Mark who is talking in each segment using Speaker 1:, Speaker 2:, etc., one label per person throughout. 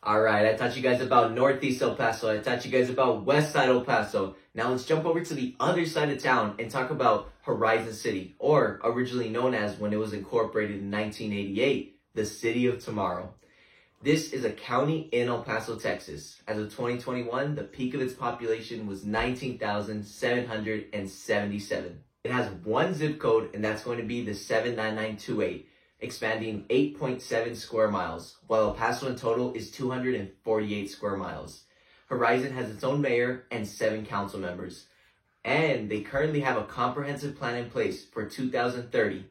Speaker 1: Alright, I taught you guys about Northeast El Paso. I taught you guys about West Side El Paso. Now let's jump over to the other side of town and talk about Horizon City, or originally known as, when it was incorporated in 1988, the City of Tomorrow. This is a county in El Paso, Texas. As of 2021, the peak of its population was 19,777. It has one zip code, and that's going to be the 79928. Expanding 8.7 square miles, while El Paso in total is 248 square miles. Horizon has its own mayor and 7 council members. And they currently have a comprehensive plan in place for 2030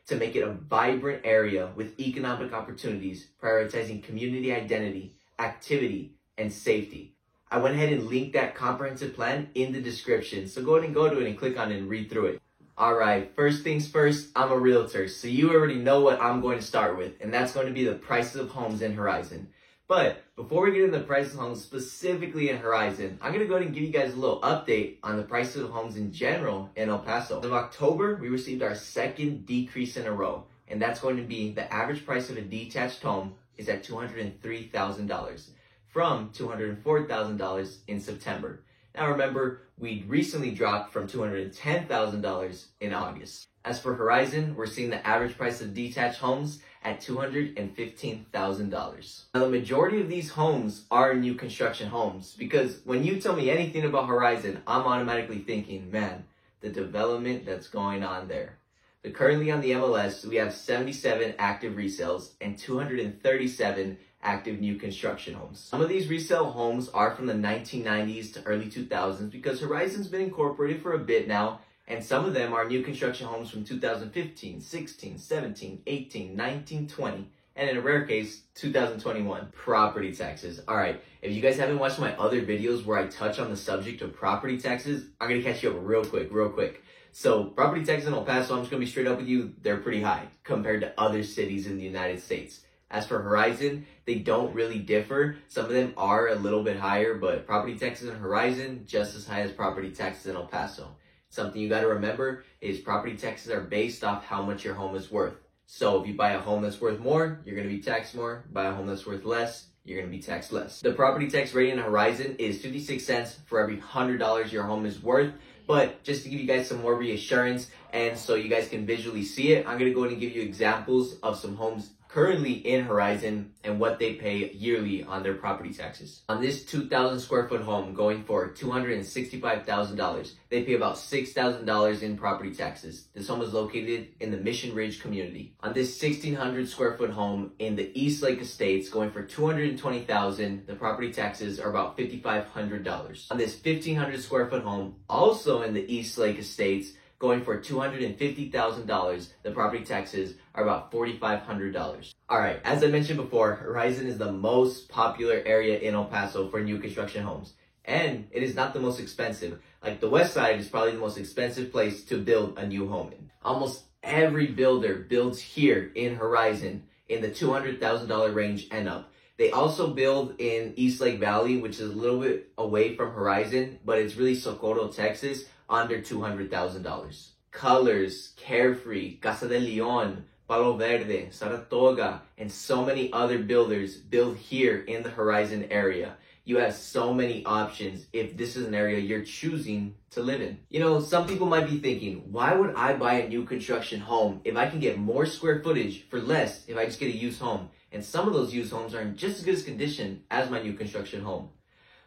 Speaker 1: to make it a vibrant area with economic opportunities, prioritizing community identity, activity, and safety. I went ahead and linked that comprehensive plan in the description, so go ahead and go to it and click on it and read through it. Alright, first things first, I'm a realtor, so you already know what I'm going to start with, and that's going to be the prices of homes in Horizon. But before we get into the prices of homes specifically in Horizon, I'm going to go ahead and give you guys a little update on the prices of homes in general in El Paso. As of October, we received our second decrease in a row, and that's going to be the average price of a detached home is at $203,000 from $204,000 in September. Now remember, we recently dropped from $210,000 in August. As for Horizon, we're seeing the average price of detached homes at $215,000. Now the majority of these homes are new construction homes, because when you tell me anything about Horizon, I'm automatically thinking, man, the development that's going on there. But currently on the MLS, we have 77 active resales and 237 active new construction homes. Some of these resale homes are from the 1990s to early 2000s because Horizon's been incorporated for a bit now, and some of them are new construction homes from 2015, 16, 17, 18, 19, 20, and in a rare case, 2021. Property taxes. Alright, if you guys haven't watched my other videos where I touch on the subject of property taxes, I'm gonna catch you up real quick. So, property taxes in El Paso, I'm just gonna be straight up with you, they're pretty high compared to other cities in the United States. As for Horizon, they don't really differ. Some of them are a little bit higher, but property taxes in Horizon, just as high as property taxes in El Paso. Something you gotta remember is property taxes are based off how much your home is worth. So if you buy a home that's worth more, you're gonna be taxed more. Buy a home that's worth less, you're gonna be taxed less. The property tax rate in Horizon is 56 cents for every $100 your home is worth. But just to give you guys some more reassurance and so you guys can visually see it, I'm gonna go ahead and give you examples of some homes currently in Horizon and what they pay yearly on their property taxes. On this 2,000 square foot home going for $265,000, they pay about $6,000 in property taxes. This home is located in the Mission Ridge community. On this 1,600 square foot home in the East Lake Estates going for $220,000, the property taxes are about $5,500. On this 1,500 square foot home, also in the East Lake Estates, going for $250,000, the property taxes are about $4,500. Alright, as I mentioned before, Horizon is the most popular area in El Paso for new construction homes. And it is not the most expensive. Like the West Side is probably the most expensive place to build a new home in. Almost every builder builds here in Horizon in the $200,000 range and up. They also build in East Lake Valley, which is a little bit away from Horizon, but it's really Socorro, Texas, under $200,000. Colors, Carefree, Casa de Leon, Palo Verde, Saratoga, and so many other builders build here in the Horizon area. You have so many options if this is an area you're choosing to live in. You know, some people might be thinking, why would I buy a new construction home if I can get more square footage for less if I just get a used home? And some of those used homes are in just as good as condition as my new construction home.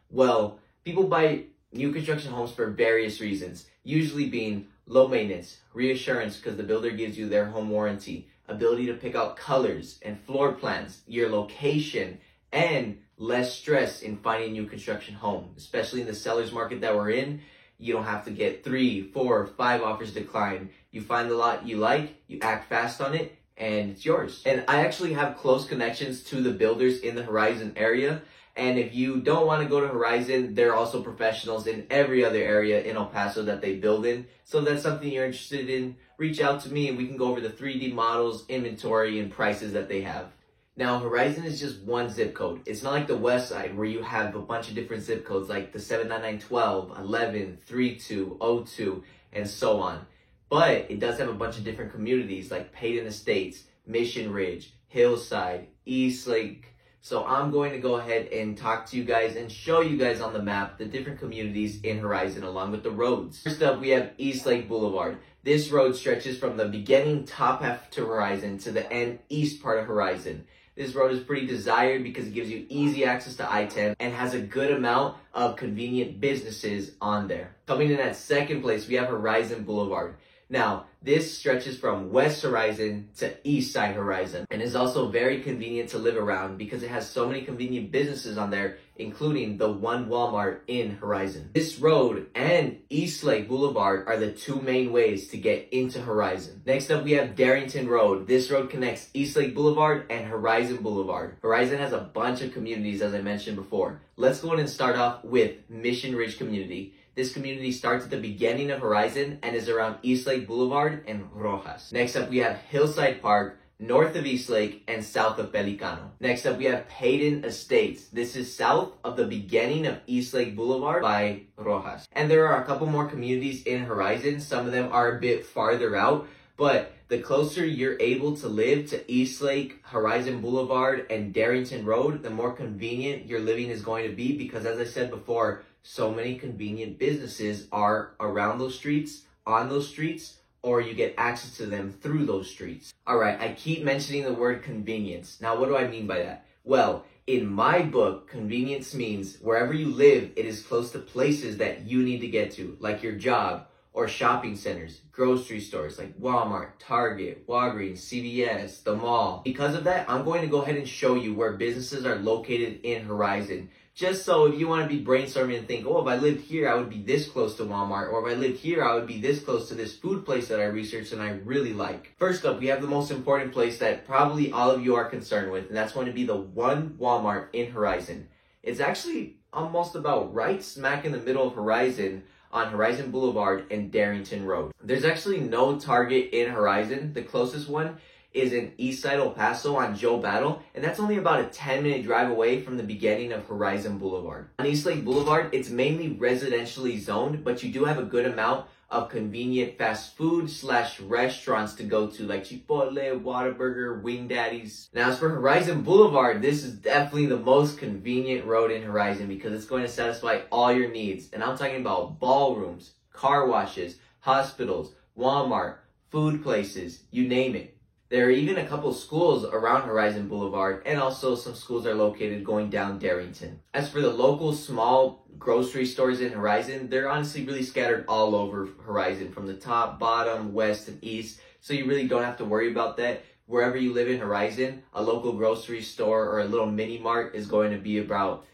Speaker 1: Well, people buy new construction homes for various reasons, usually being low maintenance, reassurance because the builder gives you their home warranty, ability to pick out colors and floor plans, your location, and less stress in finding a new construction home. Especially in the seller's market that we're in, you don't have to get 3, 4, 5 offers declined. You find the lot you like, you act fast on it, and it's yours. And I actually have close connections to the builders in the Horizon area. And if you don't want to go to Horizon, there are also professionals in every other area in El Paso that they build in. So if that's something you're interested in, reach out to me and we can go over the 3D models, inventory, and prices that they have. Now, Horizon is just one zip code. It's not like the West Side where you have a bunch of different zip codes like the 79912, 11, 32, 02, and so on. But it does have a bunch of different communities like Payton Estates, Mission Ridge, Hillside, East Lake, So I'm going to go ahead and talk to you guys and show you guys on the map the different communities in Horizon along with the roads. First up, we have East Lake Boulevard. This road stretches from the beginning top half to Horizon to the end east part of Horizon. This road is pretty desired because it gives you easy access to I-10 and has a good amount of convenient businesses on there. Coming in at second place, we have Horizon Boulevard. Now, this stretches from West Horizon to East Side Horizon and is also very convenient to live around because it has so many convenient businesses on there, including the one Walmart in Horizon. This road and East Lake Boulevard are the two main ways to get into Horizon. Next up, we have Darrington Road. This road connects East Lake Boulevard and Horizon Boulevard. Horizon has a bunch of communities, as I mentioned before. Let's go ahead and start off with Mission Ridge Community. This community starts at the beginning of Horizon and is around East Lake Boulevard and Rojas. Next up, we have Hillside Park, north of East Lake and south of Pelicano. Next up, we have Hayden Estates. This is south of the beginning of East Lake Boulevard by Rojas. And there are a couple more communities in Horizon. Some of them are a bit farther out, but the closer you're able to live to East Lake, Horizon Boulevard, and Darrington Road, the more convenient your living is going to be because, as I said before, so many convenient businesses are around those streets, on those streets, or you get access to them through those streets. Alright, I keep mentioning the word convenience. Now, what do I mean by that? Well, in my book, convenience means wherever you live, it is close to places that you need to get to, like your job, or shopping centers, grocery stores like Walmart, Target, Walgreens, CVS, the mall. Because of that, I'm going to go ahead and show you where businesses are located in Horizon. Just so if you want to be brainstorming and think, oh, if I lived here, I would be this close to Walmart, or if I lived here, I would be this close to this food place that I researched and I really like. First up, we have the most important place that probably all of you are concerned with, and that's going to be the one Walmart in Horizon. It's actually almost about right smack in the middle of Horizon on Horizon Boulevard and Darrington Road. There's actually no Target in Horizon. The closest one is in Eastside El Paso on Joe Battle, and that's only about a 10-minute drive away from the beginning of Horizon Boulevard. On East Lake Boulevard, it's mainly residentially zoned, but you do have a good amount of convenient fast food / restaurants to go to, like Chipotle, Whataburger, Wing Daddies. Now, as for Horizon Boulevard, this is definitely the most convenient road in Horizon because it's going to satisfy all your needs. And I'm talking about ballrooms, car washes, hospitals, Walmart, food places, you name it. There are even a couple schools around Horizon Boulevard, and also some schools are located going down Darrington. As for the local small grocery stores in Horizon, they're honestly really scattered all over Horizon, from the top, bottom, west, and east, so you really don't have to worry about that. Wherever you live in Horizon, a local grocery store or a little mini mart is going to be about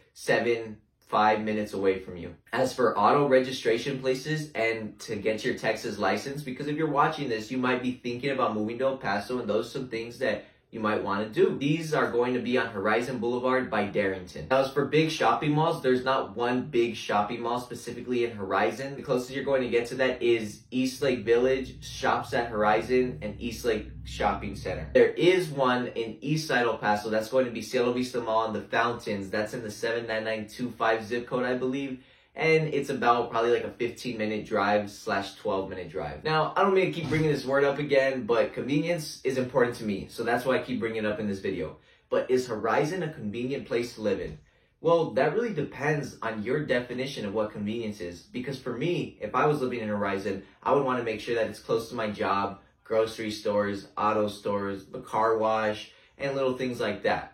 Speaker 1: 5 minutes away from you. As for auto registration places and to get your Texas license, because if you're watching this, you might be thinking about moving to El Paso, and those are some things that you might want to do. These are going to be on Horizon Boulevard by Darrington. Now, as for big shopping malls, there's not one big shopping mall specifically in Horizon. The closest you're going to get to that is East Lake Village, Shops at Horizon, and East Lake Shopping Center. There is one in Eastside El Paso. That's going to be Cielo Vista Mall and the Fountains. That's in the 79925 zip code, I believe. And it's about probably like a 15-minute drive / 12-minute drive. Now, I don't mean to keep bringing this word up again, but convenience is important to me. So that's why I keep bringing it up in this video. But is Horizon a convenient place to live in? Well, that really depends on your definition of what convenience is. Because for me, if I was living in Horizon, I would want to make sure that it's close to my job, grocery stores, auto stores, the car wash, and little things like that.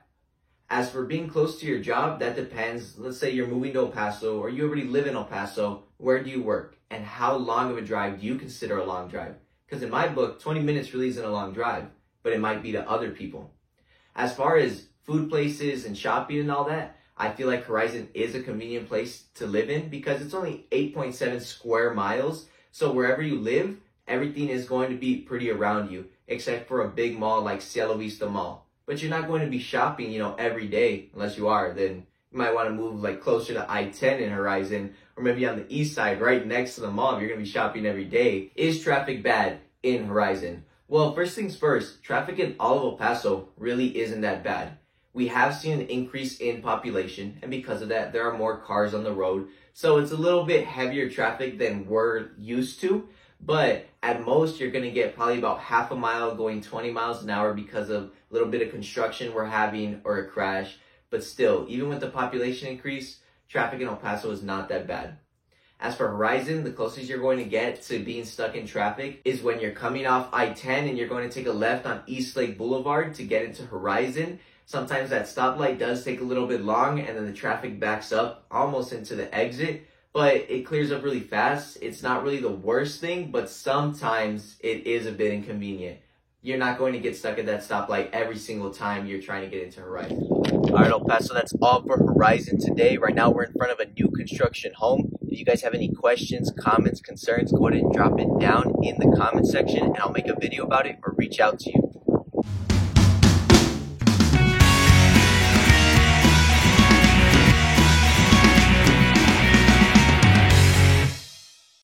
Speaker 1: As for being close to your job, that depends. Let's say you're moving to El Paso or you already live in El Paso. Where do you work? And how long of a drive do you consider a long drive? Because in my book, 20 minutes really isn't a long drive, but it might be to other people. As far as food places and shopping and all that, I feel like Horizon is a convenient place to live in because it's only 8.7 square miles. So wherever you live, everything is going to be pretty around you, except for a big mall like Cielo Vista Mall. But you're not going to be shopping, every day. Unless you are, then you might want to move like closer to I-10 in Horizon, or maybe on the east side, right next to the mall. If you're going to be shopping every day. Is traffic bad in Horizon? Well, first things first, traffic in all of El Paso really isn't that bad. We have seen an increase in population, and because of that, there are more cars on the road. So it's a little bit heavier traffic than we're used to. But at most, you're going to get probably about half a mile going 20 miles an hour because of a little bit of construction we're having or a crash. but still, even with the population increase, traffic in El Paso is not that bad. As for Horizon, the closest you're going to get to being stuck in traffic is when you're coming off I-10 and you're going to take a left on East Lake Boulevard to get into Horizon. Sometimes that stoplight does take a little bit long and then the traffic backs up almost into the exit, but it clears up really fast. It's not really the worst thing, but sometimes it is a bit inconvenient. You're not going to get stuck at that stoplight every single time you're trying to get into Horizon. All right, El Paso, that's all for Horizon today. Right now, we're in front of a new construction home. If you guys have any questions, comments, concerns, go ahead and drop it down in the comment section, and I'll make a video about it or reach out to you.